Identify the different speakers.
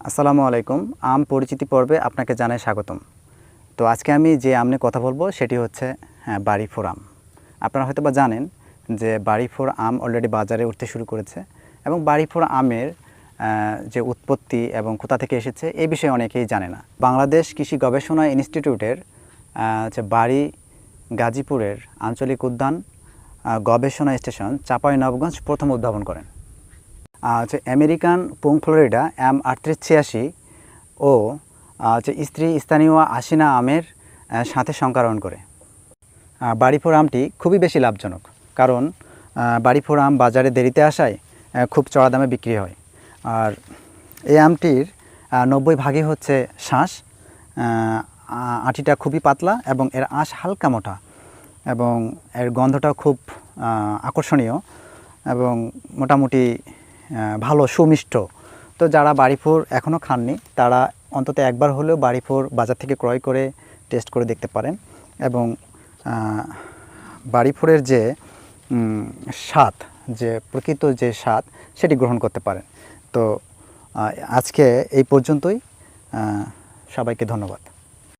Speaker 1: আসসালামু আলাইকুম। আম পরিচিতি পর্বে আপনাকে জানাই স্বাগতম। তো আজকে আমি যে আম নিয়ে কথা বলবো সেটি হচ্ছে বাড়িফোর আম। আপনারা হয়তো বা জানেন যে বাড়িফোর আম অলরেডি বাজারে উঠতে শুরু করেছে এবং বাড়িফোর আমের যে উৎপত্তি এবং কোথা থেকে এসেছে এই বিষয়ে অনেকেই জানে না। বাংলাদেশ কৃষি গবেষণা ইনস্টিটিউটের হচ্ছে বাড়ি গাজীপুরের আঞ্চলিক উদ্যান গবেষণা স্টেশন চাঁপাইনবাবগঞ্জ প্রথম উদ্ভাবন করেন। হচ্ছে আমেরিকান পুং ফ্লোরিডা M3886 ও স্থানীয় আশিনা আমের সাথে সংকরণ করে। বাড়িফোর আমটি খুবই বেশি লাভজনক, কারণ বাড়িফোর আম বাজারে দেরিতে আসায় খুব চড়া দামে বিক্রি হয়। আর এই আমটির 90 ভাগই হচ্ছে শাঁস। আটিটা খুবই পাতলা এবং এর আঁশ হালকা মোটা এবং এর গন্ধটাও খুব আকর্ষণীয় এবং মোটামুটি ভালো সুমিষ্ট। তো যারা বাড়িফোর এখনও খাননি তারা অন্তত একবার হলেও বাড়িফোর বাজার থেকে ক্রয় করে টেস্ট করে দেখতে পারেন এবং বাড়িফোরের যে স্বাদ, যে প্রকৃত যে স্বাদ সেটি গ্রহণ করতে পারেন। তো আজকে এই পর্যন্তই। সবাইকে ধন্যবাদ।